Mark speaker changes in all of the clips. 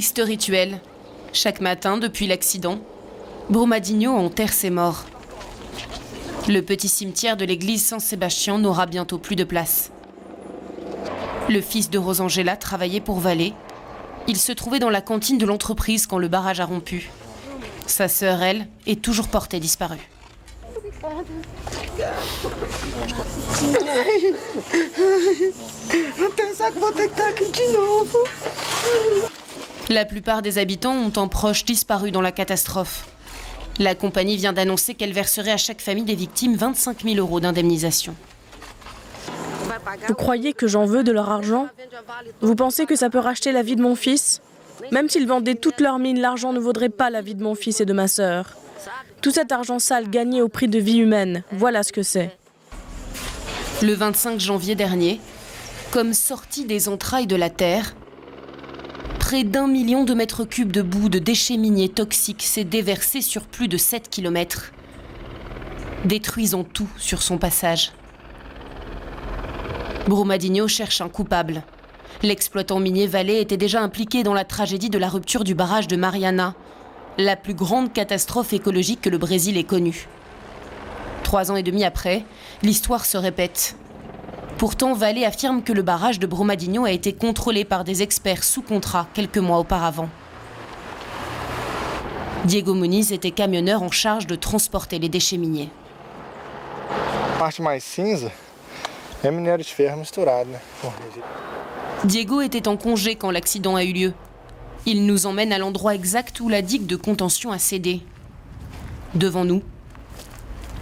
Speaker 1: triste rituel. Chaque matin, depuis l'accident, Brumadinho enterre ses morts. Le petit cimetière de l'église Saint-Sébastien n'aura bientôt plus de place. Le fils de Rosangela travaillait pour Vale. Il se trouvait dans la cantine de l'entreprise quand le barrage a rompu. Sa sœur, elle, est toujours portée disparue. La plupart des habitants ont un proche disparu dans la catastrophe. La compagnie vient d'annoncer qu'elle verserait à chaque famille des victimes 25 000 € d'indemnisation.
Speaker 2: Vous croyez que j'en veux de leur argent? Vous pensez que ça peut racheter la vie de mon fils? Même s'ils vendaient toute leur mine, l'argent ne vaudrait pas la vie de mon fils et de ma sœur. Tout cet argent sale gagné au prix de vie humaine, voilà ce que c'est.
Speaker 1: Le 25 janvier dernier, comme sorti des entrailles de la terre, près d'1 million de mètres cubes de boue de déchets miniers toxiques s'est déversé sur plus de 7 km, détruisant tout sur son passage. Brumadinho cherche un coupable. L'exploitant minier Vale était déjà impliqué dans la tragédie de la rupture du barrage de Mariana, la plus grande catastrophe écologique que le Brésil ait connue. 3 ans et demi après, l'histoire se répète. Pourtant, Vale affirme que le barrage de Brumadinho a été contrôlé par des experts sous contrat quelques mois auparavant. Diego Muniz était camionneur en charge de transporter les déchets miniers.
Speaker 3: Parte mais cinza é minério de ferro misturado, né?
Speaker 1: Diego était en congé quand l'accident a eu lieu. Il nous emmène à l'endroit exact où la digue de contention a cédé. Devant nous,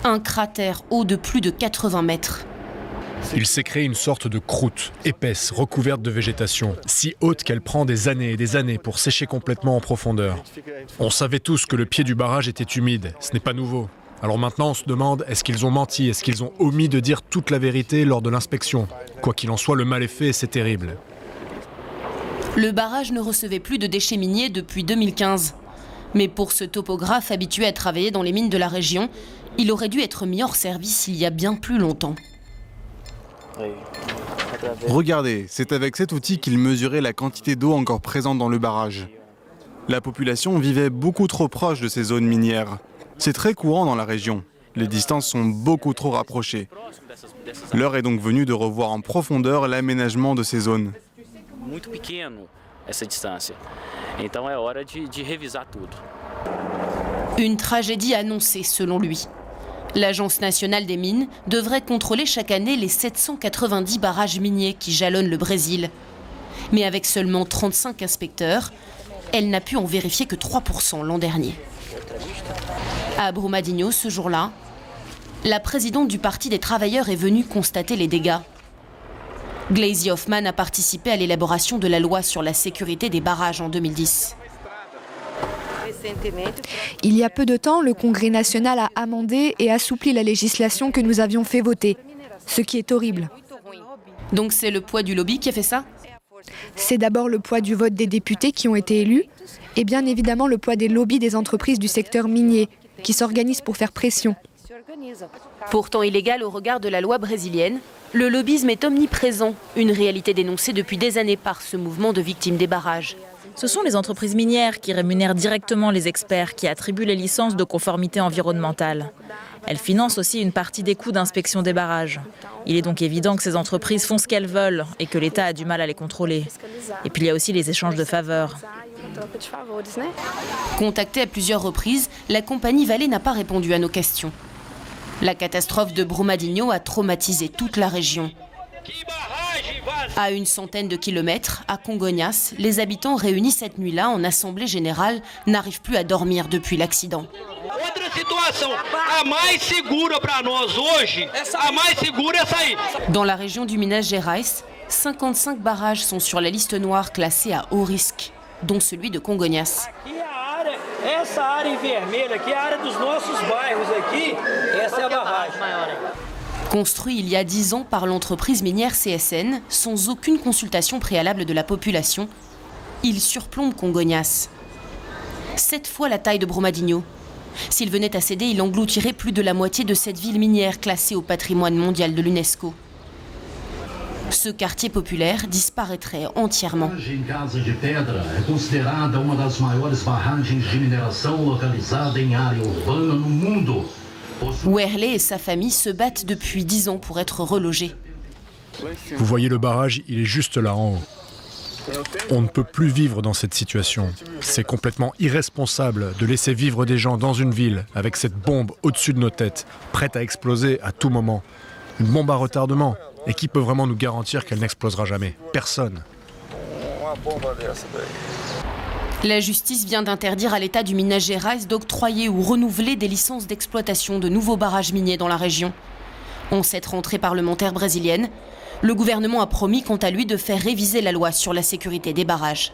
Speaker 1: un cratère haut de plus de 80 mètres.
Speaker 4: Il s'est créé une sorte de croûte, épaisse, recouverte de végétation, si haute qu'elle prend des années et des années pour sécher complètement en profondeur. On savait tous que le pied du barrage était humide, ce n'est pas nouveau. Alors maintenant on se demande, est-ce qu'ils ont menti, est-ce qu'ils ont omis de dire toute la vérité lors de l'inspection? Quoi qu'il en soit, le mal est fait et c'est terrible.
Speaker 1: Le barrage ne recevait plus de déchets miniers depuis 2015. Mais pour ce topographe habitué à travailler dans les mines de la région, il aurait dû être mis hors service il y a bien plus longtemps.
Speaker 5: Regardez, c'est avec cet outil qu'il mesurait la quantité d'eau encore présente dans le barrage. La population vivait beaucoup trop proche de ces zones minières. C'est très courant dans la région. Les distances sont beaucoup trop rapprochées. L'heure est donc venue de revoir en profondeur l'aménagement de ces zones.
Speaker 6: Muito pequeno essa distância. Então é hora de revisar tudo.
Speaker 1: Une tragédie annoncée selon lui. L'Agence nationale des mines devrait contrôler chaque année les 790 barrages miniers qui jalonnent le Brésil. Mais avec seulement 35 inspecteurs, elle n'a pu en vérifier que 3% l'an dernier. À Brumadinho, ce jour-là, la présidente du Parti des travailleurs est venue constater les dégâts. Gleisi Hoffmann a participé à l'élaboration de la loi sur la sécurité des barrages en 2010.
Speaker 7: Il y a peu de temps, le Congrès national a amendé et assoupli la législation que nous avions fait voter, ce qui est horrible.
Speaker 1: Donc c'est le poids du lobby qui a fait ça?
Speaker 7: C'est d'abord le poids du vote des députés qui ont été élus, et bien évidemment le poids des lobbies des entreprises du secteur minier, qui s'organisent pour faire pression.
Speaker 1: Pourtant illégal au regard de la loi brésilienne, le lobbyisme est omniprésent, une réalité dénoncée depuis des années par ce mouvement de victimes des barrages.
Speaker 8: Ce sont les entreprises minières qui rémunèrent directement les experts qui attribuent les licences de conformité environnementale. Elles financent aussi une partie des coûts d'inspection des barrages. Il est donc évident que ces entreprises font ce qu'elles veulent et que l'État a du mal à les contrôler. Et puis il y a aussi les échanges de faveurs.
Speaker 1: Contactée à plusieurs reprises, la compagnie Vale n'a pas répondu à nos questions. La catastrophe de Brumadinho a traumatisé toute la région. À une centaine de kilomètres, à Congonhas, les habitants réunis cette nuit-là en assemblée générale n'arrivent plus à dormir depuis l'accident. Dans la région du Minas Gerais, 55 barrages sont sur la liste noire classée à haut risque, dont celui de Congonhas.
Speaker 9: Essa área vermelha aqui é a área dos nossos bairros aqui, essa é a barragem.
Speaker 1: Construit il y a 10 ans par l'entreprise minière CSN, sans aucune consultation préalable de la population, il surplombe Congonhas. 7 fois la taille de Brumadinho. S'il venait à céder, il engloutirait plus de la moitié de cette ville minière classée au patrimoine mondial de l'UNESCO. ce quartier populaire disparaîtrait entièrement. Werley et sa famille se battent depuis 10 ans pour être relogés.
Speaker 4: Vous voyez le barrage, il est juste là en haut. On ne peut plus vivre dans cette situation. C'est complètement irresponsable de laisser vivre des gens dans une ville avec cette bombe au-dessus de nos têtes, prête à exploser à tout moment. Une bombe à retardement. Et qui peut vraiment nous garantir qu'elle n'explosera jamais? Personne.
Speaker 1: La justice vient d'interdire à l'État du Minas Gerais d'octroyer ou renouveler des licences d'exploitation de nouveaux barrages miniers dans la région. En cette rentrée parlementaire brésilienne, le gouvernement a promis quant à lui de faire réviser la loi sur la sécurité des barrages.